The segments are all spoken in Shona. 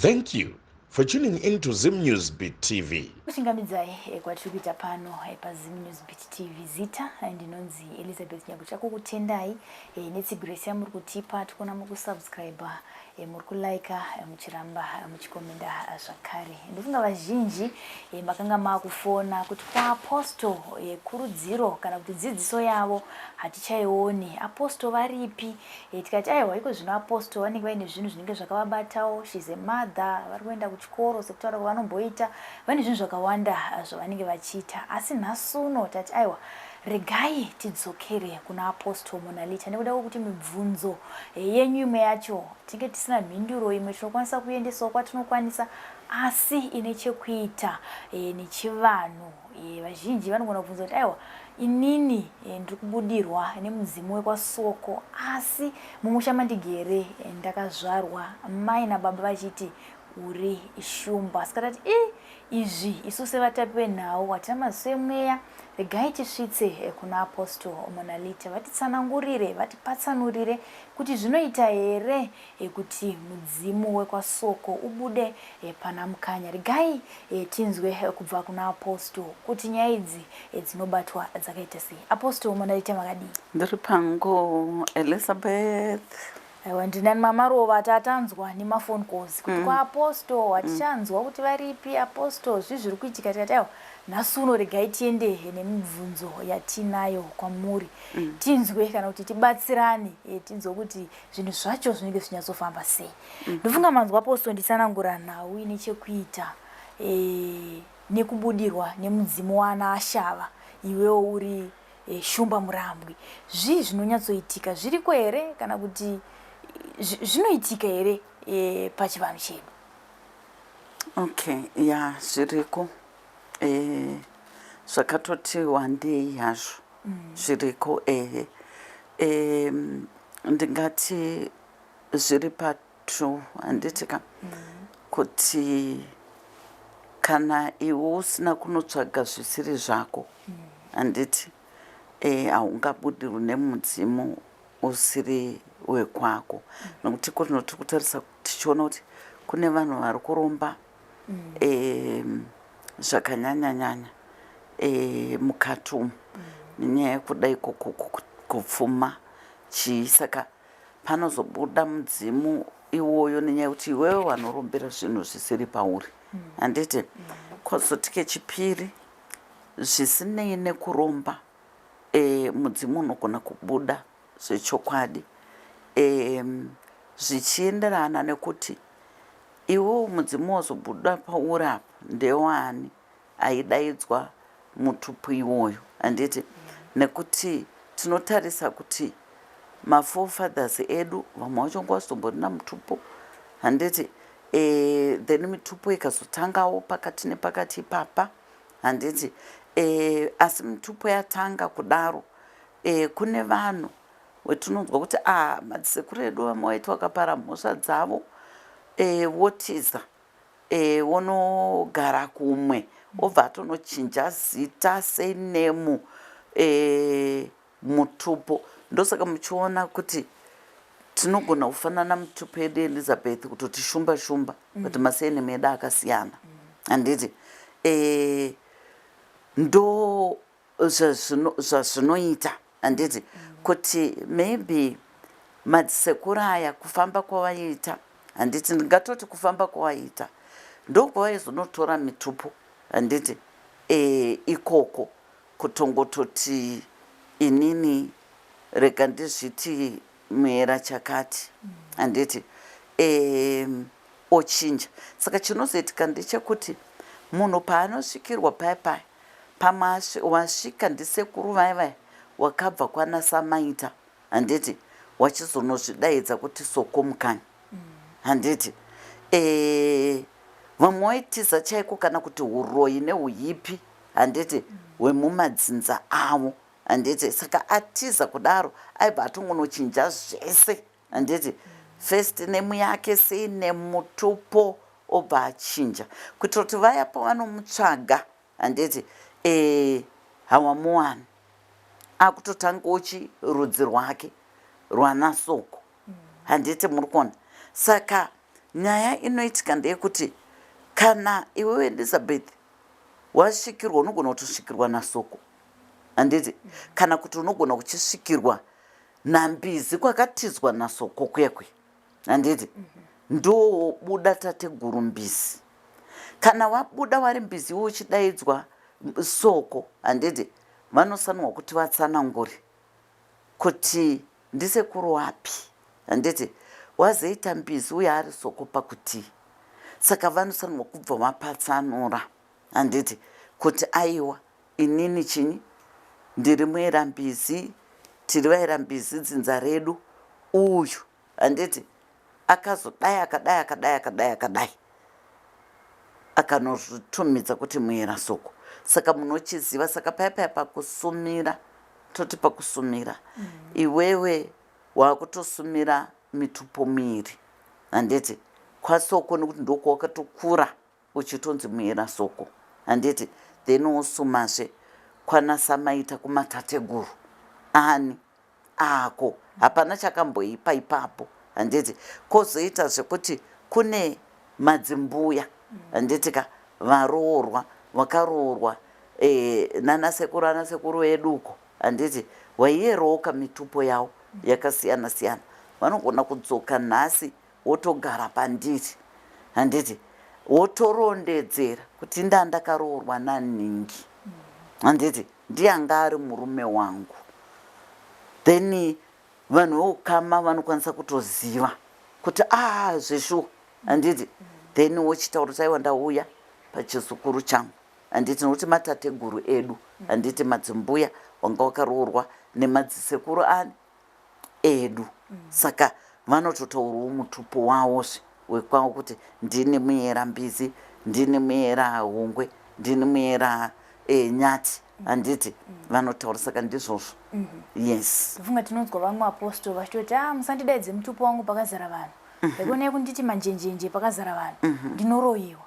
Thank you for tuning in to Zim News Beat TV. Kuchingamidzai kwatiri kuita pano pa Zim News Beat TV zita ndinonzi Elizabeth Nyagucha kukutendai netsigiresi yamuri kutipa tikona mukusubscribe muri kulike muchiramba muchikomenda zvakare. Ndofunga vazhinji makanga makufona kuti kwa apostle kurudziro kana kuti dzidziso yavo hatichaioni. Apostle varipi? Tikati aiwa iko zvino apostle vanenge vaine zvinhu zvinenge zvakavabatawo. She's a mother, vari kuenda kuchikoro sekutaura kwavanomboita, vane zvinhu zvakawanda zvavanenge vachiita. Asi nhasuno tati aiwa regai tidzokere kuna apostle Mona Lisa nekuda kwekuti mibvunzo yenyu imwe yacho tinge tisina mhinduro imwe tinokwanisa kuendesawo kwatinokwanisa asi ine chekuita nechivanhu. Vazhinji vanogona kubvunza kuti aiwa inini ndiri kubudirwa nemudzimu wekwasoko asi mumusha mandigere ndakazvarwa mai nababa vachiti uri shumba. Sikatati izvi isu sevatapi venhau hatina maziso emweya. Regai tisvitse kuna apostle Mona Lisa vatitsanangurire vatipatsanurire kuti zvinoita here kuti mudzimu wekwasoko ubude pana mukanya. Regai tinzwe kubva kuna apostle kuti nyaya idzi dzinobatwa dzakaita sei. Apostle Mona Lisa makadii? Ndiri pangu Elizabeth. Aiwa ndinani mamarova tatanzwa nemafone calls kuti kwa apostle hatichanzwa kuti varipi apostle zviri kuitika. Tikati aiwa nhasuno regai tiende nemibvunzo yatinayo kwamuri tinzwe kana kuti tibatsirane tinzwe kuti zvinhu zvacho zvinenge zvinyatsofamba sei. Ndofunga manzwa apostle nditsanangura nhau ine chekuita nekubudirwa nemudzimu wana ashava iwewo uri shumba murambwi. Zvinonyatsoitika zviriko here kana kuti zvinoitika here pachivanhu chedu? Okay, ya zviriko zvakatoti wandei hazvo zviriko ndingati zviri patu handitika kuti kana iwe usina kunotsvaga zvisiri zvako handiti haungabudirwi nemudzimu usiri wekwako. Nokuti kunoti kutarisa tichiona kuti kune vanhu vari kuromba zvakanyanya mukati umu nenyaya yekuda ikoko kupfuma chii. Saka panozobuda mudzimu iwoyo nenyaya yekuti iwewe wanorombera zvinhu zvisiri pauri handiti. Kwazotike chipiri zvisinei nekuromba mudzimu unogona kubuda zvechokwadi zvichienderana nekuti iwo mudzimu wazobuda pauri apo ndewani aidaidzwa mutupu iwoyo handiti. Nekuti tinotarisa kuti maforefathers edu vamwe vacho ngavazombona mutupu handiti. Then mitupu ikazotangawo pakati nepakati ipapa handiti. Asi mitupu yatanga kudaro kune vanhu wetinonzwa kuti madzisekuru edu vamwe waiti wakapara mhosva dzavo wotiza wonogara kumwe obva atonochinja zita senemu mutupo. Ndosaka muchiona kuti tinogona kufanana mutupo yedu Elizabeth kutoti shumba shumba kuti masenemu edu akasiyana handiti. Ndo zvazvinoita handiti kuti maybe madzisekuru aya kufamba kwavaita handiti ndingatoti kufamba kwavaita ndokwavaizonotora mitupu handiti ikoko kutongototi inini rega ndizviti muyera chakati handiti ochinja. Saka chinozoitika ndechekuti munhu paanosvikirwa paya pamwe wasvika ndisekuru vaivaya wakabva kwana Samaita handiti wachizonozvidaidza kuti soko mukanya handiti. Vamwe waitiza chaiko kana kuti uroi neuyipi handiti hwemumadzinza avo handiti. Saka atiza kudaro aibva atongonochinja zvese handiti. First name yake sei nemutupo obva achinja kuitira kuti vaya pavanomutsvaga handiti hawamuwani akutotanga uchi rudzi rwake rwanasoko handiti muri kuona. Saka nyaya inoitika ndeyekuti kana iwewe Elizabeth wasvikirwa unogona kutosvikirwa nasoko handiti kana kuti unogona kuchisvikirwa nambizi kwakatizwa nasoko kwekwe handiti ndobuda tateguru mbizi kana wabuda wari mbizi uchidaidzwa soko handiti vanosanwa kuti vatsanangure kuti ndisekuru wapi handiti wazoita mbizi uye ari soko pakuti saka vanosanwa kubva vapatsanura handiti kuti aiwa inini chinyi ndiri muerambizi tiri vaerambizi dzinza redu uyu handiti akazodai akadai akanotumidza kuti muera soko saka munochiziva saka paya pakusumira toti pakusumira iwewe wakutosumira mitupo miri handiti kwasoko nekuti ndoko wakatokura uchitonzi muera soko handiti then wosumazve kwanasamaita kumatateguru ani ako hapana chakamboipa ipapo handiti kozoita zvekuti kune madzimbuya handitika varoorwa vakaroorwa nanasekuru veduko handiti waiyeroka mitupo yavo yakasiyana siyana vanogona kudzoka nhasi wotogara pandiri handiti wotorondedzera kuti ndandakaroorwa naningi handiti ndiyanga ari murume wangu then vanhu vokama vanokwanisa kutoziva kuti zveshuwa handiti then wochitaura kuti aiwa ndauya pachizukuru changu handiti nokuti matateguru edu handiti madzimbuya wanga wakaroorwa nemadzisekuru ani edu saka vanototaurawo mutupo wavozve wekwavo kuti ndini muera mbizi ndini muera hungwe ndini muera nyati handiti vanotaura saka ndizvozvo yes funga tinonzwa vamwe apostoli vachitoti musandidaidze mutupo wangu pakazara vanhu ndikuonei kunditi manjenjenje pakazara vanhu ndinoroyiwa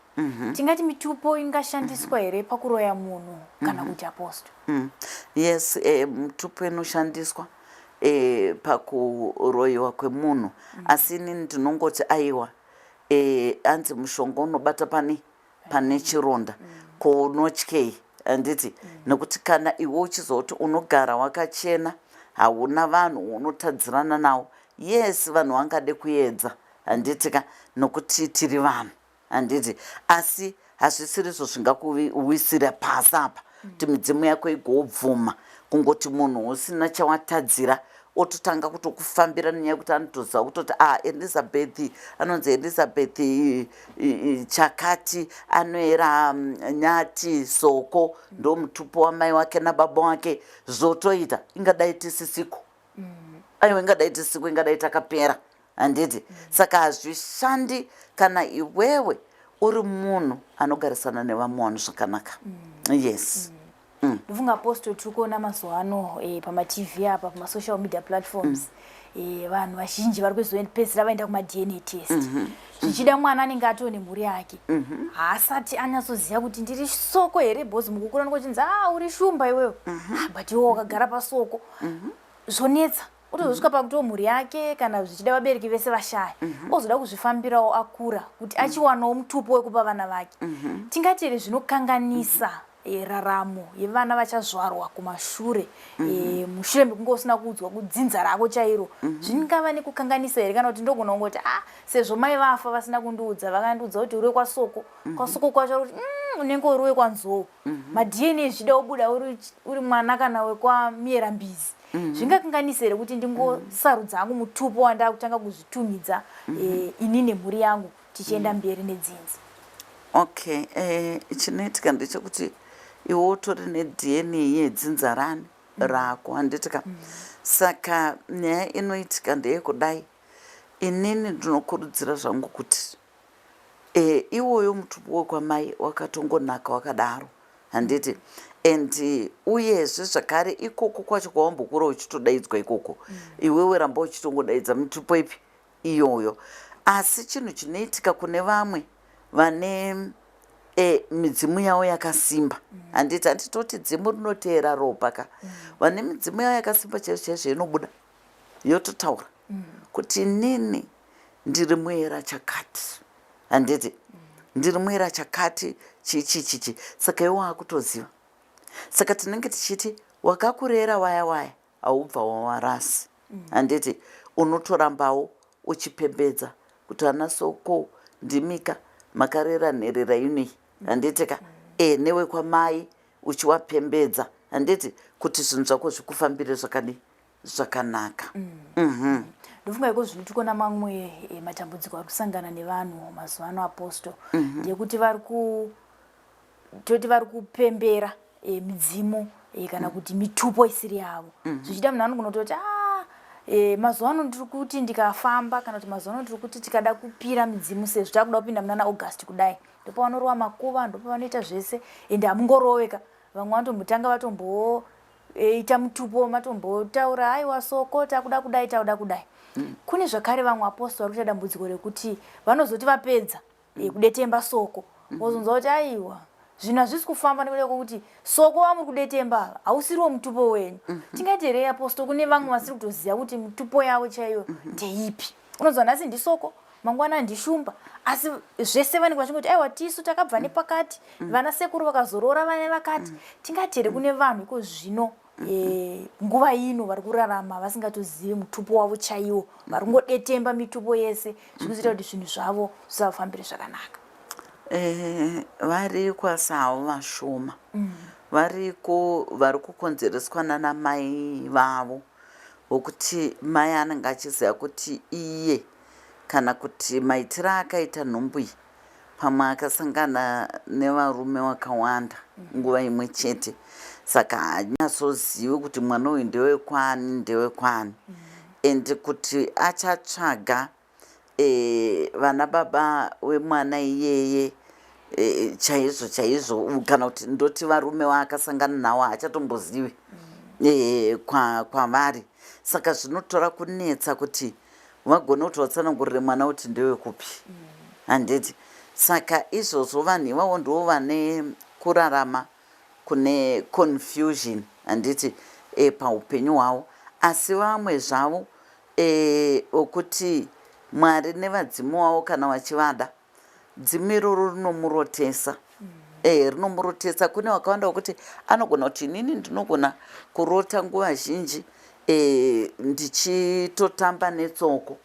tingati mitupo ingashandiswa here pakuroya munhu kana kuti apostoli yes mutupo inoshandiswa pakuroyiwa kwemunhu asi inini ndinongoti aiwa anzi mushonga unobata pane chironda kunotyei handiti nekuti kana iwe uchizoti unogara wakachena hauna vanhu unotadzirana navo yes vanhu vangade kuedza handitika nokuti tiri vanhu handiti asi hazvisiri izvo zvingakuwisira pasi apa kuti midzimu yako igobvuma kungoti munhu usina chawatadzira ototanga kutokufambira nenyaya yekuti anotoziva kutoti Elizabeth anonzi Elizabeth chakati anoera nyati soko ndo mutupo wamai wake nababa wake zvotoita ingadai tisisiko aiwa ingadai tisiko ingadai takapera handiti saka hazvishandi kana iwewe uri munhu anogarisana nevamwe vanhu zvakanaka yes ndofunga apostoli tiri kuona mazuva ano pamatv apa pamasocial media platforms vanhu vazhinji vari kuzopedzisira vaenda kumadna test zvichida mwana anenge atoo nemhuri yake haasati anyatsoziva kuti ndiri soko here bhozi mukukura nokochinzi uri shumba iwewe but iwo wakagara pasoko zvonetsa utozosvika pakutoo mhuri yake kana zvichida vabereki vese vashaya ozoda kuzvifambirawo akura kuti achiwanawo mutupo wekupa vana vake tingati here zvinokanganisa raramo yevana vachazvarwa kumashure mushure mekunge usina kuudzwa kudzinza rako chairo zvingava nekukanganisa here kana kuti ndogona kungoti sezvo mai vafa vasina kundiudza vakandiudza kuti uri kwasoko kwacho kuti unenge uri wekwanzou madna zvida kubuda uri mwana kana wekwamiera mbizi zvingakanganisa here kuti ndingosarudza angu mutupo wanda kutanga kuzvitumidza ini nemhuri yangu tichienda mberi nedzinza okay chinoitika ndechekuti iwe utori nedna yedzinza rani rako handitika saka nyaya inoitika ndeyekudai inini ndinokurudzira zvangu kuti iwoyo mutupo wekwamai wakatongonaka wakadaro handiti and uyezve zvakare ikoko kwacho kwawambokura uchitodaidzwa ikoko iwewe ramba uchitongodaidza mitupo ipi iyoyo asi chinhu chinoitika kune vamwe vane midzimu yavo yakasimba handiti handitoti dzimu rinoteera ropa ka vane midzimu yavo yakasimba chaizvo chaizvo inobuda yototaura kuti nini ndiri mwera chakati handiti ndiri mwera chakati chichi saka iwe wakutoziva saka tinenge tichiti wakakurera waya haubva wawarasi handiti unotorambawo uchipembedza kuti ana soko ndimika makarera nherera inei handitika newe kwamai uchiwapembedza handiti kuti zvinhu zvako zvikufambire zvakanaka ndofunga iko zvino tikona mamwe matambudziko ari kusangana nevanhu mazuva ano aposto ndekuti vari kupembera midzimu kana kuti mitupo isiri yavo zvichida munhu anogona kutoti mazuva ano ndiri kuti ndikafamba kana kuti mazuva ano ndiri kuti tikada kupira midzimu sezvo takuda kupinda munana August kudai ndopa vanorova makuva ndopa vanoita zvese ende hamungoroveka vamwe vanotombotanga vatomboita mutupo matombotaura aiwa soko takuda kudai kune zvakare vamwe aposto vari kuita dambudziko rekuti vanozoti vapedza kudetemba soko vozonzwa kuti aiwa zvinhu hazvisi kufamba nekuda kwekuti soko vamuri kudetemba hausiriwo mutupo wenyu tingaiti here aposto kune vamwe vasiri kutoziva kuti mutupo yavo chaiyo ndeipi unonzwa nhasi ndisoko mangwana ndishumba asi zvese vanenge vachingoti aiwa tisu takabva nepakati vana sekuru vakazorora vane vakati tingati here kune vanhu iko zvino nguva ino vari kurarama vasingatozivi mutupo wavo chaiwo vari kungodetemba mitupo yese zvikuzoita kuti zvinhu zvavo zvisavafambire zvakanaka variko sawo vashoma variko vari kukonzereswa nana mai vavo wokuti mai anenge achiziva kuti iye kana kuti maitiro akaita nhumbu iyi pamwe akasangana nevarume vakawanda nguva imwe chete saka haanyatsozivi kuti mwana uyu ndewekwani ende kuti achatsvaga vana baba wemwana iyeye chaizvo kana kuti ndoti varume vaakasangana navo hachatombozivi kwavari saka zvinotora kunetsa kuti vagone kuti vatsanangurire mwana kuti ndewekupi handiti saka izvozvo vanhu ivavo ndivo vane kurarama kune confusion handiti paupenyu hwavo asi vamwe zvavo okuti mwari nevadzimu wavo kana vachivada dzimu iroro rinomurotesa rinomurotesa kune wakawanda wokuti anogona kuti inini ndinogona kurota nguva zhinji ndichitotamba netsoko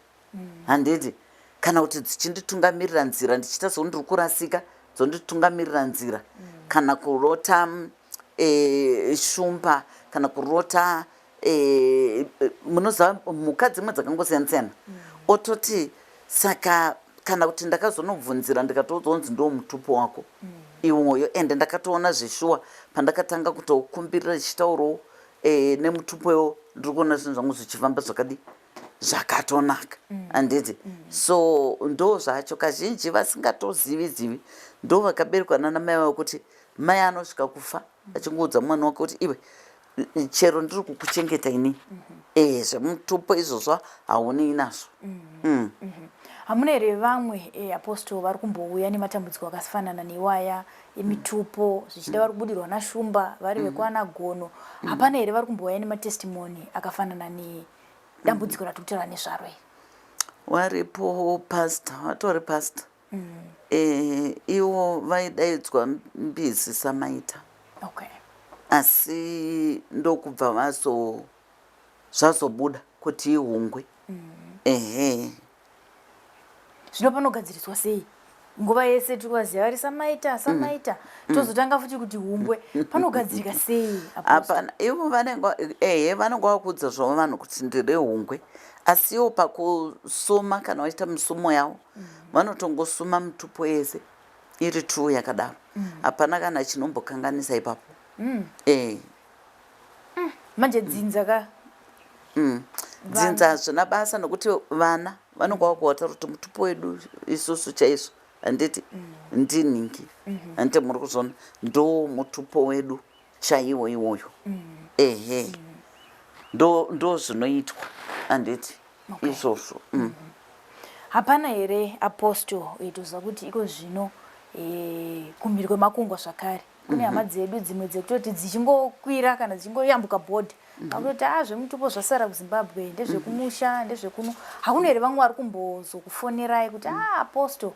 handiti kana kuti dzichinditungamirira nzira ndichiita ndiri kurasika dzonditungamirira nzira kana kurota shumba kana kurota munoziva mhuka dzimwe dzakangosiyana-siyana ototi saka kana kuti ndakazonobvunzira ndikatozonzi ndo mutupo wako iwoyo ende ndakatoona zveshuwa pandakatanga kutokumbirira ichitaurawo nemutupoyo ndiri kuona zvinhu zvangu zvichifamba zvakatonaka handiti so ndo zvacho kazhinji vasingatozivi ndo vakaberekwa nana mai vavo kuti mai anosvika kufa achingoudza mwana wake kuti iwe chero ndiri kukuchengeta ini zvemutupo izvozvo haunei nazvo hamuna here vamwe aposto vari kumbouya nematambudziko akafanana newaya emitupo zvichida vari kubudirwa nashumba vari vekwana gono hapana here vari kumbouya nematestimoni akafanana nedambudziko ratikutaura nezvaro iri waripo pasta watori pasta ivo vaidaidzwa mbizi samaita asi ndokubva zvazobuda kuti ihungwe zvino panogadziriswa sei nguva yese tikuvaziva vari samaita tozotanga futi kuti hungwe panogadzirika sei hapana ivo vanenge vakuudza zvavo vanhu kuti ndire hungwe asi ivo pakusuma kana vachiita misumo yavo vanotongosuma mutupo yese iri true yakadaro hapana kana chinombokanganisa ipapo manje dzinza dzinza hazvina basa nokuti vana vanonga vakuwataura kuti mutupo wedu isusu chaizvo handiti ndinhingi handiti muri kuzona ndo mutupo wedu chaiwo iwoyo ndo zvinoitwa handiti izvozvo hapana here aposto itoziva kuti iko zvino kumhiri kwemakungwa zvakare kune hama dzedu dzimwe dzekutoti dzichingokwira kana dzichingoyambuka bhodhi akutoti zvemutupo zvasara kuZimbabwe ndezvekumusha ndezvekuno hakuna here vamwe vari kumbozokufonerai kuti apostle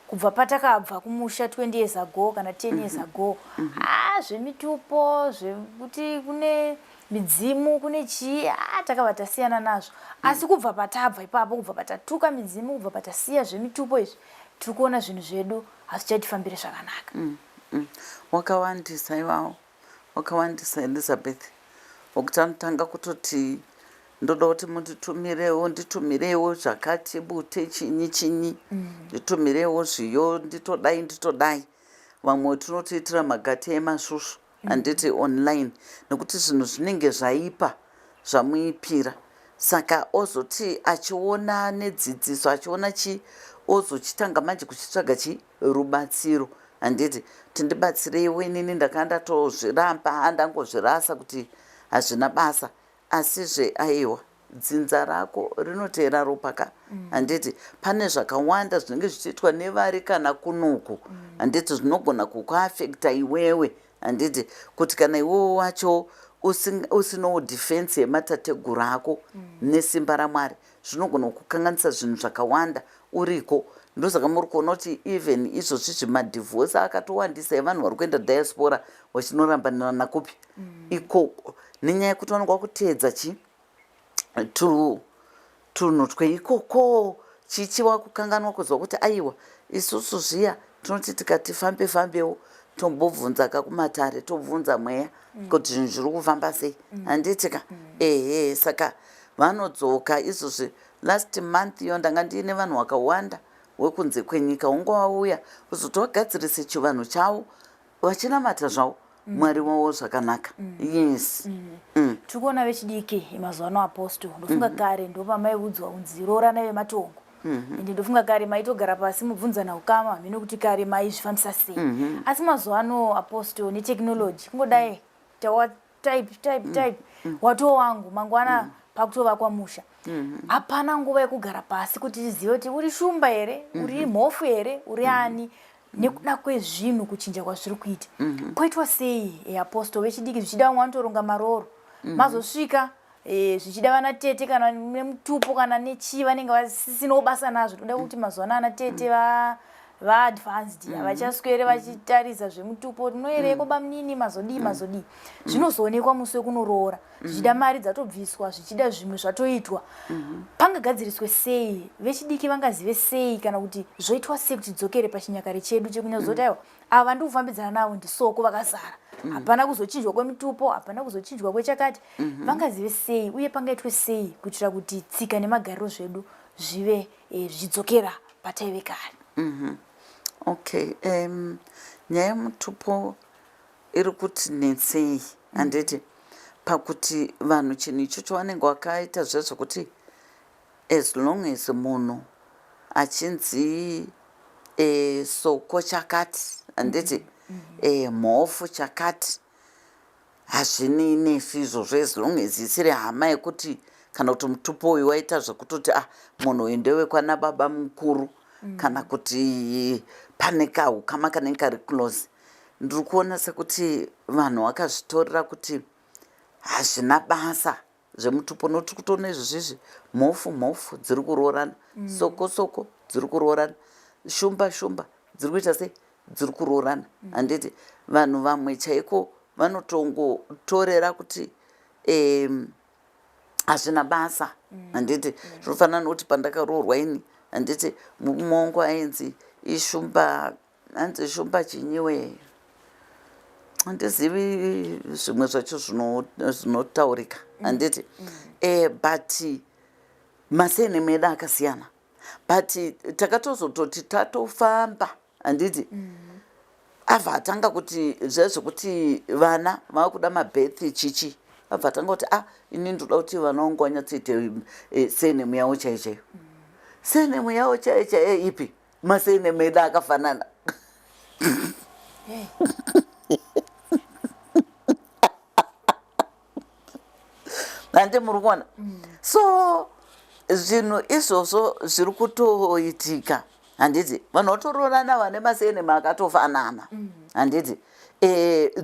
kubva patakabva kumusha 20 years ago kana 10 years ago zvemitupo zvekuti kune midzimu kune chii takabva tasiyana nazvo asi kubva patabva ipapo kubva patatuka midzimu kubva patasiya zvemitupo izvi tiri kuona zvinhu zvedu hazvichatifambire zvakanaka. Wakawandisa iwawo wakawandisa Elizabeth wokuti anotanga kutoti ndoda kuti nditumirewo zvakati bute chinyi nditumirewo zviyo nditodai vamwe tinotoitira magate emasvusvu handiti online nekuti zvinhu zvinenge zvaipa zvamuipira saka ozoti achiona nedzidziso achiona ozochitanga manje kuchitsvaga rubatsiro handiti tindibatsireiwo inini ndakandatozviramba ndangozvirasa kuti hazvina basa asizve aiwa dzinza rako rinoteera ropaka handiti pane zvakawanda zvinenge zvichiitwa nevari kana kunuku handiti zvinogona kukuafekta iwewe handiti kuti kana iwewe wacho usinowo dhifensi yematateguru ako nesimba raMwari zvinogona kukanganisa zvinhu zvakawanda uriko. Ndosaka muri kuona kuti even izvozvi zvimadhivhosi akatowandisa evanhu vari kuenda diaspora vachinorambanirana kupi ikoko nenyaya yekuti vanogwa kuteedza tunhu tweikoko chichiwa kukanganwa kuzwa kuti aiwa isusu zviya tinoti tikati fambewo tombobvunza kakumatare tobvunza mweya kuti zvinhu zviri kufamba sei handitika saka vanodzoka izvozvi last month iyo ndanga ndiine vanhu vakawanda wekunze kwenyika ungowauya kuzoti wagadzirise chivanhu chavo vachinamata zvavo Mwari wavo zvakanaka. Yes. Tiri kuona vechidiki mazuva ano apostle ndofunga kare ndopamaiudzwa kunzi roorana vematongo ende ndofunga kare maitogara pasi mubvunzana ukama hamene kuti kare maizvifambisa sei asi mazuva ano apostle netechnology kungodai tawa type watowo wangu mangwana pakutovakwa musha hapana nguva yekugara pasi kuti tizive kuti uri shumba here uri mhofu here uri ani nekuda kwezvinhu kuchinja kwazviri kuita koitwa sei apostle vechidiki zvichida vamwe vanotoronga maroro mazosvika zvichida vana tete kana nemutupo kana nechii vanenge vasisinawo basa nazvo toda kuti mazuva ano ana tete vaadvanced havachaswere vachitarisa zvemutupo tinoereko bamunini mazodii zvinozoonekwa musi wekunoroora zvichida mari dzatobviswa zvichida zvimwe zvatoitwa pangagadziriswe sei vechidiki vangazive sei kana kuti zvoitwa sei kuti tidzokere pachinyakare chedu chekunyazoti aiwa ava ndikufambidzana navo ndisoko vakazara hapana kuzochinjwa kwemitupo hapana kuzochinjwa kwechakati vangazive sei uye pangaitwe sei kuitira kuti tsika nemagariro zvedu zvive zvichidzokera pataive kare. Okay, nyaya yemutupo iri kuti netsei handiti pakuti vanhu chinhu ichocho vanenge vakaita zvezvokuti as long as munhu achinzi soko chakati handiti mhofu chakati hazvininesi izvozvo as long as isiri hama yekuti kana kuti mutupo uyu waita zvekutoti munhu uyu ndewekwana baba mukuru kana kuti pane kahukama kanenge kari close ndiri kuona sekuti vanhu vakazvitorera kuti hazvina basa zvemutupo nokuti kutoona izvozvizvi mhofu dziri kuroorana soko dziri kuroorana shumba dziri kuita sei dziri kuroorana handiti vanhu vamwe chaiko vanotongotorera kuti hazvina basa handiti zvinofanana nokuti pandakaroorwa ini handiti murume wangu ainzi hanzi shumba chinyiwe handizivi zvimwe zvacho zvinotaurika handiti but masene medu akasiyana but takatozototi tatofamba handiti abva atanga kuti zvezvekuti vana vaakuda mabhethi chichi abva atanga kuti ini ndoda kuti vana vangu vanyatsoite senemu yavo chaiyo senemu yavo chaiyo ipi masenemu edu akafanana handi muri kuona so zvinhu izvozvo zviri kutoitika handiti vanhu vatoroorana vane masenemu akatofanana handiti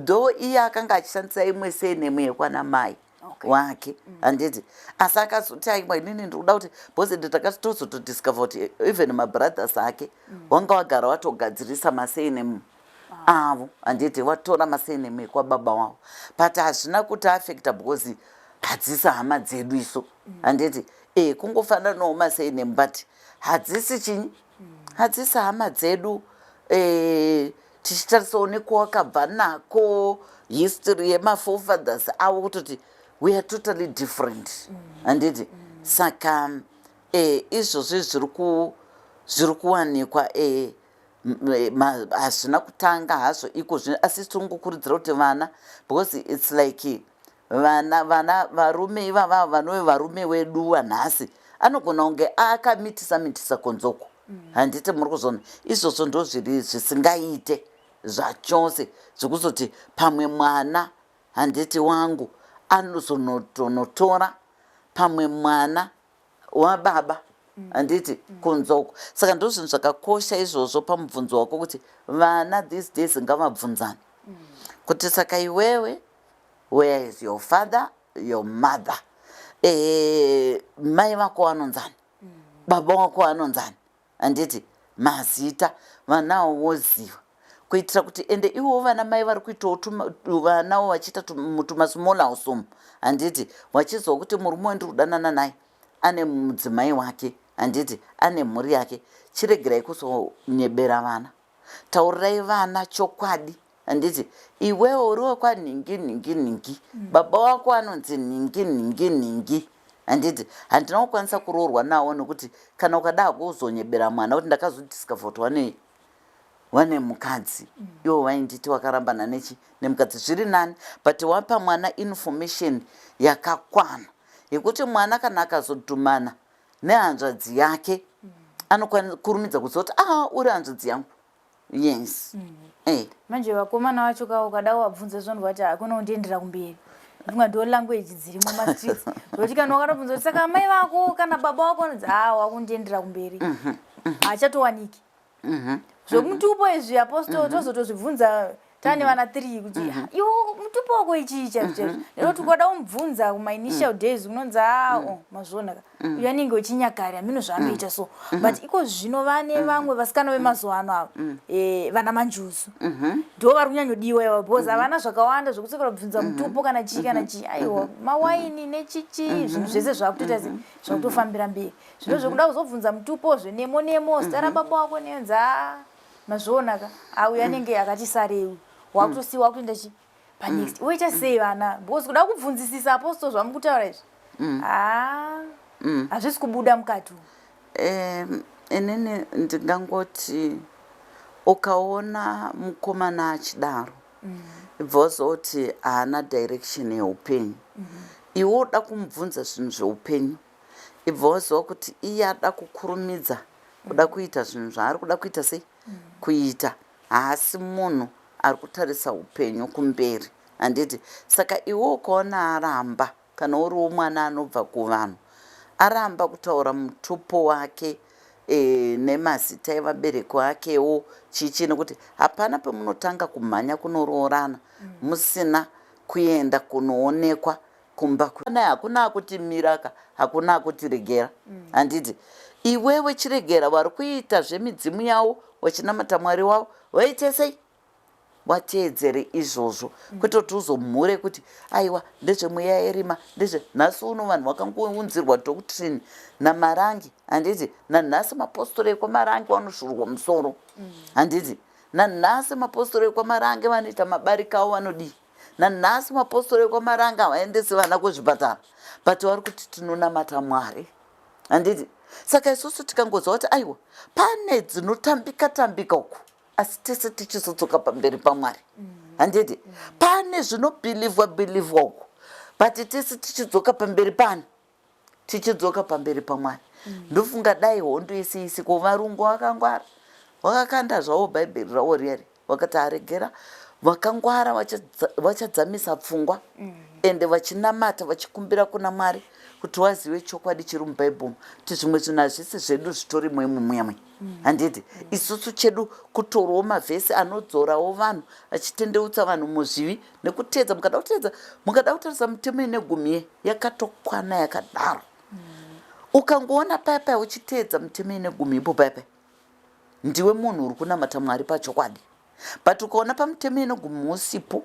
Though iye akanga achishandisa imwe surname yekwana mai wake handiti, asi akazoti aiwa inini ndikuda kuti bhozi tozotodiscover kuti even mabrothers ake wanga wagara watogadzirisa masurname avo handiti, watora masurname ekwababa wavo, but hazvina kuti affecta because hadzisi hama dzedu iso handiti, kungofananawo masurname but hadzisi chinyi, hadzisi hama dzedu. Tichitarisawo nekwawakabva nako, history yemaforefathers avo kutoti we are totally different handiti. Saka izvozvo zviri kuwanikwa hazvina kutanga hazvo iko zvino, asi tirongokurudzira kuti vana, because it's like vana varume ivava vanove varume wedu wanhasi anogona kunge akamitisa konzoko handiti, muri kuzona izvozvo ndo zviri zvisingaite zvachose zvekuzoti pamwe mwana handiti wangu anozonotora pamwe mwana wababa handiti kunzoko. Saka ndo zvinhu zvakakosha izvozvo pamubvunzo wako kuti vana these days ngavabvunzane kuti saka iwewe, where is your father, your mother, mai vako vanonzani, baba wako vanonzani handiti, mazita vanawo voziva, kuitira kuti ende ivo vana mai vari kuitawo vanawo vachiita tumasmall house umu handiti, vachizwa kuti murume wendiri kudanana naye ane mudzimai wake handiti, ane mhuri yake, chiregerai kuzonyebera vana, taurirai vana chokwadi handiti, iwewo uriwe kwanhingi, baba wako anonzi ningi handiti, handina kukwanisa kuroorwa nawo nekuti kana ukada kuzonyebera mwana kuti ndakazodiscover kuti wane mukadzi, iwo vainditi wakarambana nemukadzi, zviri nani, but wapa mwana information yakakwana yekuti mwana kana akazodhumana nehanzvadzi yake anokurumidza kuziva kuti uri hanzvadzi yangu. Yes. Manje vakomana vacho kawo kada wabvunza zvonhu vati hakuna kundiendera kumberi, ndinga ndo language dzirimo mastreets kuti kana wakatobvunza kuti saka mai vako kana baba wako anodzi wakundiendera kumberi hachatowaniki. Zvomutupo izvi apostol tozotozvibvunza tane vana 3 kuti iwo mutupo wako ichi chaizvo, nekuti ukada kumubvunza kuma-initial days unonzi mazvona uyu anenge wechinyakare hamino zvaanoita so, but iko zvino vane vamwe vasikana vemazuva ano ava vana manjuzu ndo vari kunyanyodiwa iva because havana zvakawanda zvekutsokera kubvunza mutupo kana chii aiwa mawaini nechichi zvinhu zvese zvakutoita zvakutofambira mberi, zvino zvekuda kuzobvunza mutupo zvenemo zita rababa wako neonzi mazvonaka uyu anenge akati sarei wakutosiwa wakutoenda chi panext woita sei vana, because kuda kubvunzisisa apostol zvamukutaura izvi hazvisi kubuda mukati. Inini ndingangoti ukaona mukomana achidaro ibvozoti haana direction yeupenyu, iwe uda kumubvunza zvinhu zveupenyu, ibvoziva kuti iye ada kukurumidza kuda kuita zvinhu zvaari kuda kuita sei kuita, haasi munhu ari kutarisa upenyu kumberi handiti. Saka iwe ukaona aramba, kana uriwo mwana anobva kuvanhu, aramba kutaura mutupo wake nemazita evabereki vakewo chichi, nekuti hapana pemunotanga kumhanya kunoroorana musina kuenda kunoonekwa kumba. Hakuna akuti miraka, hakuna akuti regera handiti. Iwewe chiregera vari kuita zvemidzimu yavo wachinamata mwari wavo, waite sei wateedzere izvozvo, kwete kuti uzomhure kuti aiwa ndezvemweya yerima nhasi uno vanhu vakangounzirwa doctrine namarangi handiti, nanhasi mapostori ekwamarangi vanoshurwa musoro handiti, nanhasi mapostori ekwamarangi vanoita mabarika avo vanodii, nanhasi mapostori ekwamarangi havaendesi vana kuzvipatara, but vari kuti tinonamata mwari handiti. Saka isusu tikangoziva kuti aiwa pane dzinotambika uku asi tese tichizodzoka pamberi pamwari handiti, pane zvinobhilivwa uku but tese tichidzoka pamberi pani, tichidzoka pamberi pamwari. Ndofunga dai hondo isi kuvarungu vakangwara vakakanda zvavo bhaibheri ravo riyari vakati aregera vakangwara vachadzamisa pfungwa ende vachinamata vachikumbira kuna mwari kuti wazive chokwadi chiri mubhaibheri kuti zvimwe zvinhu hazvisi zvedu zvitori mwemwe handiti isusu chedu kutorawo mavhesi anodzorawo vanhu achitendeutsa vanhu muzvivi nekuteedza mukada kutarisa mitemo ine gumi yakatokwana yakadaro ukangoona paipai uchiteedza mitemo ine gumi ipo paipai ndiwe munhu uri kunamata Mwari pachokwadi but ukaona pamutemo ine gumi usipo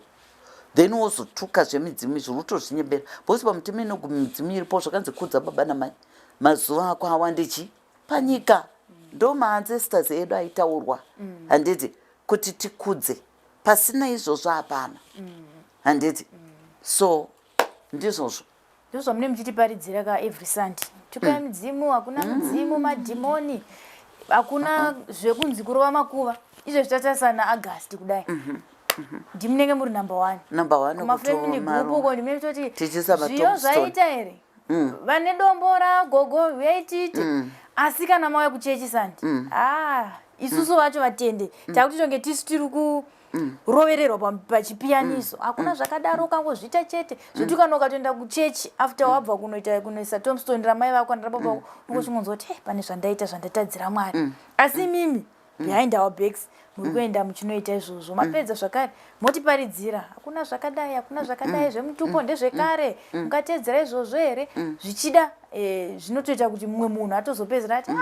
then wozotuka zvemidzimu izvi urutozvinyembera bhosi pamutemo ine gumi midzimu iripo zvakanzi kudza baba namai mazuva ako awandichi panyika ndo maancestors edu aitaurwa handiti kuti tikudze pasina izvozvo hapana handiti so ndizvozvo ndizvo mune muchitiparidzira ka every Sunday tukai midzimu hakuna midzimu madhimoni hakuna zvekunzi kurova makuva izvo zvitatasana August kudai ndimunenge muri number 1 kumafamily group uko ndimene toti zviyo zvaita here vane dombo ragogo veititi asi kana mauya kuchechi Sunday isusu vacho vatende takuti tonge tisu tiri kurovererwa pachipiyaniso hakuna zvakadaro ukangozvita chete zvoti kana ukatoenda kuchechi after wabva kunoisa tombstone ramai vako ndarababa vako ungochingozwa kuti pane zvandaita zvandatadzira Mwari asi mimi behind our backs muri kuenda muchinoita izvozvo mapedza zvakare motiparidzira hakuna zvakadai zvemutupo ndezvekare mukatedzera izvozvo here zvichida zvinotoita kuti mumwe munhu atozopedzera ati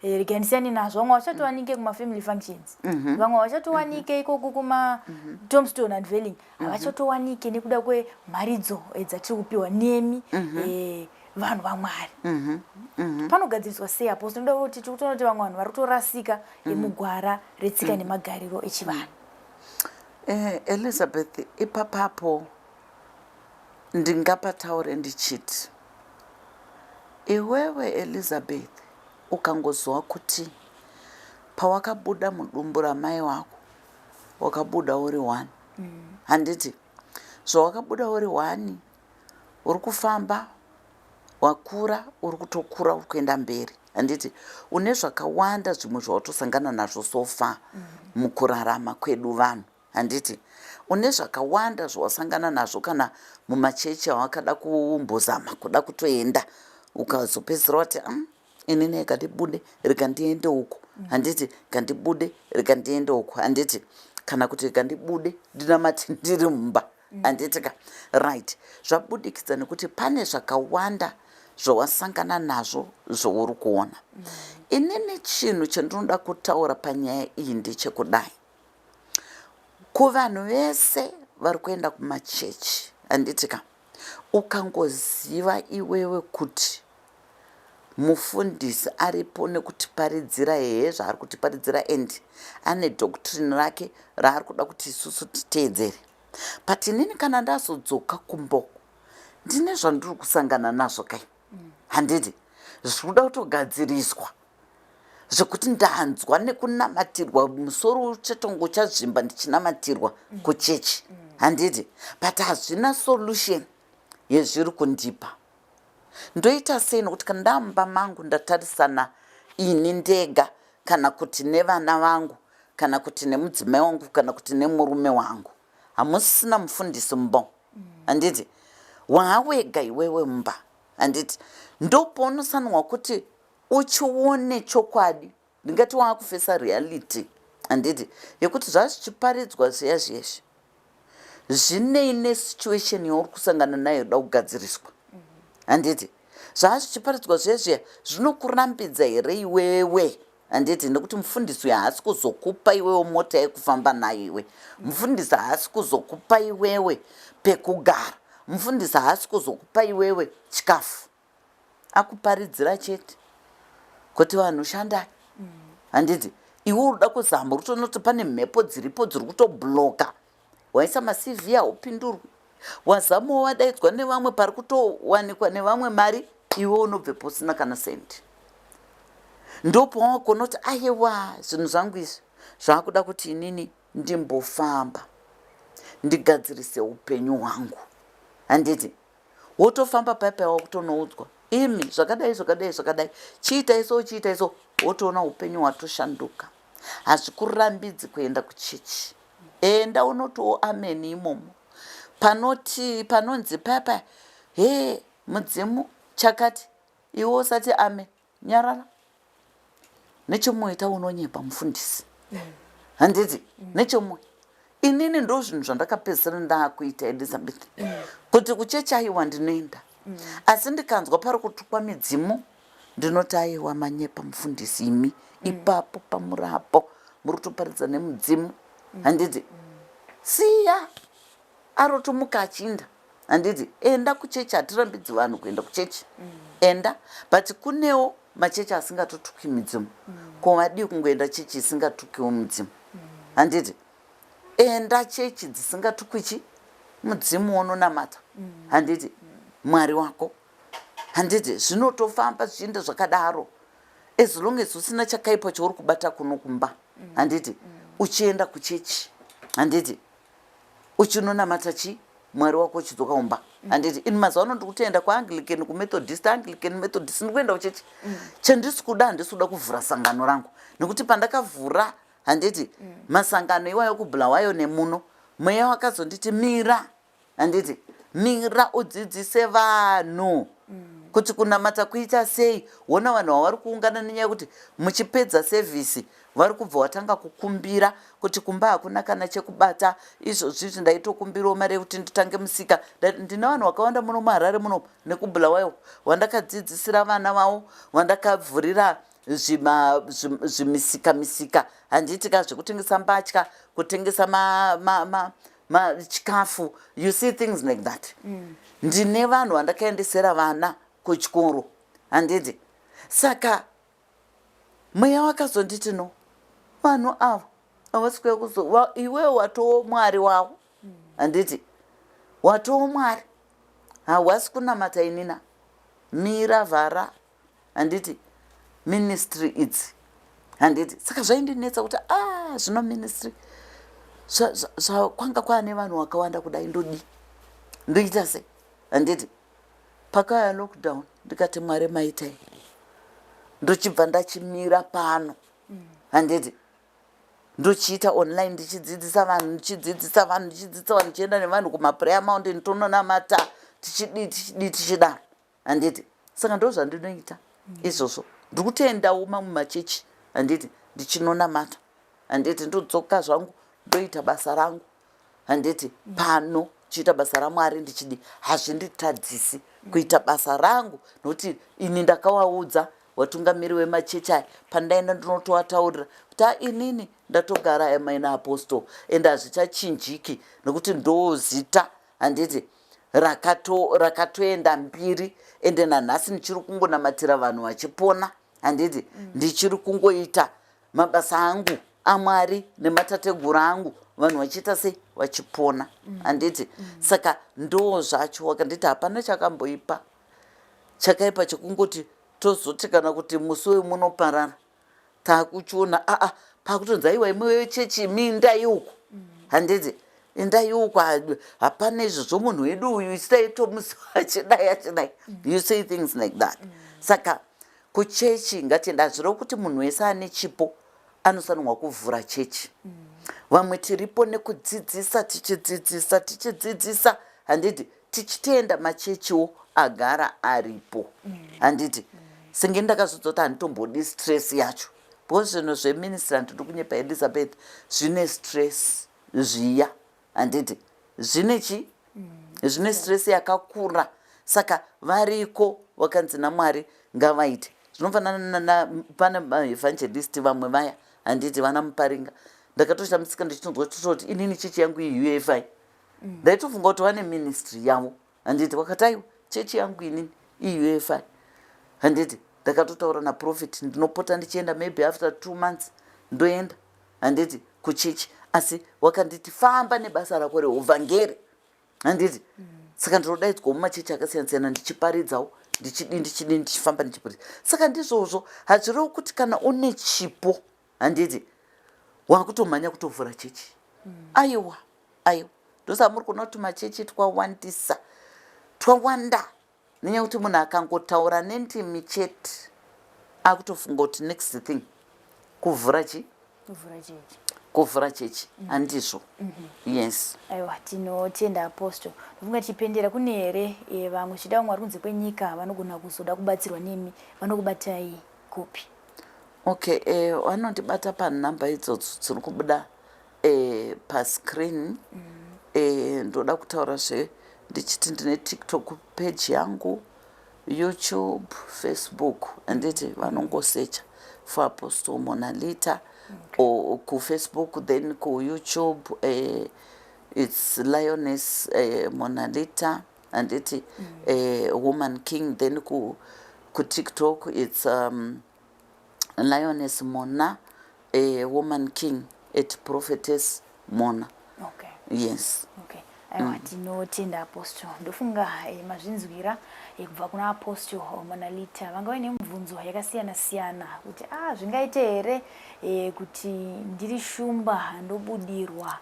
reganisiyani nazvo vamwe vachatowanike kuma-family functions vamwe vachatowanike ikoko kuma-tombstone unveiling havachatowanike nekuda kwemharidzo dzatiri kupiwa nemi vanhu vaMwari panogadziriswa sei apo tinoda kuti tikutoona kuti vamwe vanhu vari kutorasika mugwara retsika nemagariro echivanhu Elizabeth ipapapo ndingapataure ndichiti iwewe Elizabeth ukangozwa kuti pawakabuda mudumbu ramai wako wakabuda uri 1 handiti zvawakabuda uri 1 uri kufamba wakura uri kutokura uri kuenda mberi handiti une zvakawanda zvimwe zvawatosangana nazvo sofa mukurarama kwedu vanhu handiti une zvakawanda zvawasangana nazvo kana mumachechi awakada kumbozama kuda kutoenda ukazopedzera kuti inini kandibude rikandiende uko handiti kandibude rikandiende uko handiti kana kuti kandibude ndinamati ndiri mumba handiti ka right zvabudikidza nekuti pane zvakawanda zvawasangana nazvo zvouri kuona inini chinhu chandinoda kutaura panyaya iyi ndechekudai kuvanhu vese vari kuenda kumachechi handitika ukangoziva iwewe kuti mufundisi aripo nekutiparidzira hehe zvaari kutiparidzira endi ane doctrine rake raari kuda kuti isusu titeedzere but inini kana ndazodzoka kumboko ndine zvandiri kusangana nazvo kai handiti zvirikuda kutogadziriswa zvekuti ndanzwa nekunamatirwa musoro chetongo chazvimba ndichinamatirwa kuchechi handiti but hazvina solution yezviri kundipa ndoita sei nokuti kana ndamumba mangu ndatarisana ini ndega kana kuti nevana vangu kana kuti nemudzimai wangu kana kuti nemurume wangu hamusisina mufundisi mumba handiti wawega iwewe mumba handiti ndopaunosanwa kuti uchione chokwadi ndingati wakufesa reality handiti yekuti zvazvichiparidzwa zviya zviyezvi zvineine situation yauri kusangana nayo yoda kugadziriswa handiti zvazvichiparidzwa zvezviya zvinokurambidza here iwewe handiti nekuti mufundisi uyu haasi kuzokupa iwewe mota yekufamba nayo iwe mufundisi haasi kuzokupa iwewe pekugara mufundisi haasi kuzokupa iwewe chikafu akuparidzira chete kuti vanhu shandai handiti iwe uruda kuzamba rutoona kuti pane mhepo dziripo dziri kutobloka waisa maCV haupindurwi wazamawo wadaidzwa nevamwe pari kutowanikwa nevamwe mari iwe unobvepo usina kana sendi ndopawakona kuti aiwa zvinhu zvangu izvi zvaakuda kuti inini ndimbofamba ndigadzirise upenyu hwangu handiti wotofamba paipai wakutonoudzwa imi zvakadai chiita iso wotoona upenyu hwatoshanduka hazvikurambidzi kuenda kuchechi enda unotiwo ameni imomo panonzi paipai mudzimu chakati iwe usati ame nyarara nechemwoyo unonyepa mufundisi handiti nechemwoyo inini ndo zvinhu zvandakapedzisira ndakuita Elizabeth kuti kuchechi aiwa ndinoenda asi ndikanzwa pari kutukwa midzimu ndinoti aiwa manyepa mufundisi imi ipapo pamurapo muri kutoparidza nemudzimu handiti siya arotomuka achinda handiti enda kuchechi hatirambidzi vanhu kuenda kuchechi enda but kunewo machechi asingatotuki midzimu ko vadii kungoenda chechi isingatukiwo mudzimu handiti enda chechi dzisingatukwichi mudzimu wononamata handiti mwari wako handiti zvinotofamba zvichienda zvakadaro as long as usina chakaipa chauri kubata kuno kumba handiti uchienda kuchechi handiti uchinonamata chi mwari wako uchidzoka kumba handiti ini mazuva ano ndikutoenda kuanglican kumethodist ndikuenda kuchechi chandisi kuda handisi kuda kuvhura sangano rangu nekuti pandakavhura handiti masangano iwayo kubhulawayo nemuno mweya wakazonditi mira handiti mira udzidzise vanhu kuti kunamata kuita sei wona vanhu vavari kuungana nenyaya yekuti muchipedza sevhisi vari kubva watanga kukumbira kuti kumba hakuna kana chekubata izvozvi ndaitokumbirawo mari yekuti nditange musika ndina vanhu vakawanda muno muHarare muno nekubhulawayo wandakadzidzisira vana vavo wandakavhurira zvimisika handiti ka zvekutengesa mbatya kutengesa chikafu you see things like that ndine vanhu vandakaendesera vana kuchikoro handiti saka mweya wakazonditi no vanhu ava havasi kuya iwewe watowo mwari wavo handiti watowo mwari hawasi kunamata inina mira vhara handiti ministry idzi handiti saka zvaindinetsa kuti zvino ministry kwanga kwaane vanhu vakawanda kudai ndodi ndoita sei handiti pakauya lockdown ndikati mwari maitai ndochibva ndachimira pano handiti ndochiita online ndichidzidzisa vanhu ndichienda nevanhu kumaprayer mountain tononamata tichidaro handiti saka ndo zvandinoita izvozvo ndikutoendawo mamwe machechi handiti ndichinonamata handiti ndodzoka zvangu ndoita basa rangu handiti pano chiita basa ramwari ndichidi hazvinditadzisi kuita basa rangu nokuti ini ndakawaudza watungamiri wemachechi aya pandaenda ndinotowataurira kuti inini ndatogara amaina apostle ende hazvichachinjiki nokuti ndozita handiti rakatoenda mbiri ende nanhasi ndichiri kungonamatira vanhu vachipona handiti ndichiri kungoita mabasa angu amwari nematateguru angu vanhu vachiita sei vachipona handiti saka ndo zvacho wakanditi hapana chakamboipa chakaipa chekungoti tozoti kana kuti musi wemunoparara takuchiona pakutonzi aiwa imwe wechechi mindai uku handiti endai uku hapana izvozvo munhu wedu uyu isitaitomusi achidai you say things like that saka kuchechi ngatienda zviro kuti munhu wese ane chipo anosanirwa kuvhura chechi vamwe tiripo nekudzidzisa tichidzidzisa handiti tichitenda machechiwo agara aripo handiti senge ndakazodzoti handitombodi stress yacho because zvinhu zveministry handidi kunyepa Elizabeth zvine stress zviya handiti zvine chi zvine stress yakakura saka variko vakanzi naMwari ngavaite zvinofanana pana maevangelist vamwe vaya handiti vana Muparinga ndakatoshamitsika ndichitonzwa tototi inini chechi yangu UFI ndaitofunga kuti vane ministry yavo handiti wakati aiwa chechi yangu inini UFI handiti ndakatotaura naprofit ndinopota ndichienda maybe after 2 months ndoenda handiti kuchechi asi wakanditi famba nebasa rako reuvhangeri handiti saka ndinodaidzwa mumachechi akasiyana-siyana ndichiparidzawo ndichifamba ndichiparidza saka ndizvozvo hazvirevo kuti kana une chipo handiti wakutomhanya kutovhura chechi aiwa ndosa muri kuona kuti machechi twawanda nenyaya kuti munhu akangotaura nendimi chete akutofunga kuti next thing kuvhura chechi kuvhura chechi handizvo. Yes. Aiwa, tinotenda Apostle. Ndofunga chipendera kune here vamwe chida vamwe vari kunze kwenyika vanogona kuzoda kubatsirwa nemi vanokubatai kupi? Okay, vanondibata panhamba idzodzo dziri kubuda pascreen. Ndoda kutaurazve ndichiti ndine TikTok page yangu, YouTube, Facebook, handiti vanongosecha for Apostle Monalita. Or ku Facebook, then ku YouTube, it's Lioness Monalita, and it's Woman King. Then ku TikTok, it's Lioness Mona, Woman King, at Prophetess Mona. Okay. Yes. Okay. Aiwa, tinotenda Apostle. Ndofunga mazvinzwira kubva kuna Apostle Monalita vangava nemibvunzo yakasiyana-siyana kuti zvingaite here kuti ndiri shumba ndobudirwa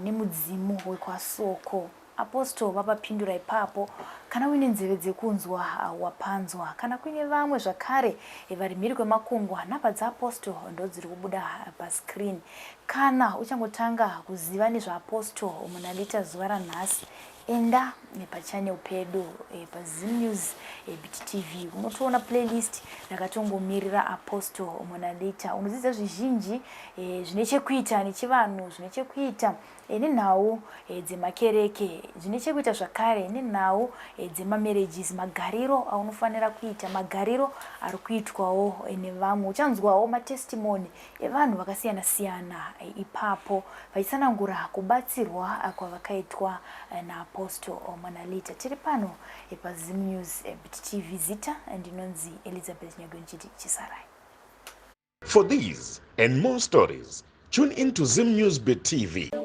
nemudzimu wekwasoko. Apostle vapapindura ipapo. Kana uine nzeve dzekunzwa wapanzwa, kana kuine vamwe zvakare vari mhiri kwemakungwa, nhamba dzaApostle ndo dziri kubuda pascreen. Kana uchangotanga kuziva nezvaApostle Monalita zuva ranhasi, enda pachannel pedu paZim News BT TV unotoona playlist rakatongomirira Apostle Monalita. Unodzidza zvizhinji zvine chekuita nechivanhu, zvine chekuita nenhau dzemakereke, zvine chekuita zvakare nenhau dzemamarriages, magariro aunofanira kuita, magariro ari kuitwawo nevamwe. Uchanzwawo matestimony evanhu vakasiyana-siyana ipapo vachitsanangura kubatsirwa kwavakaitwa naApostle Monalita. Tiri pano paZim News BT TV Zita, ndinonzi Elizabeth Nyagonjiti Chisarai. For these and more stories, tune into Zim News TV.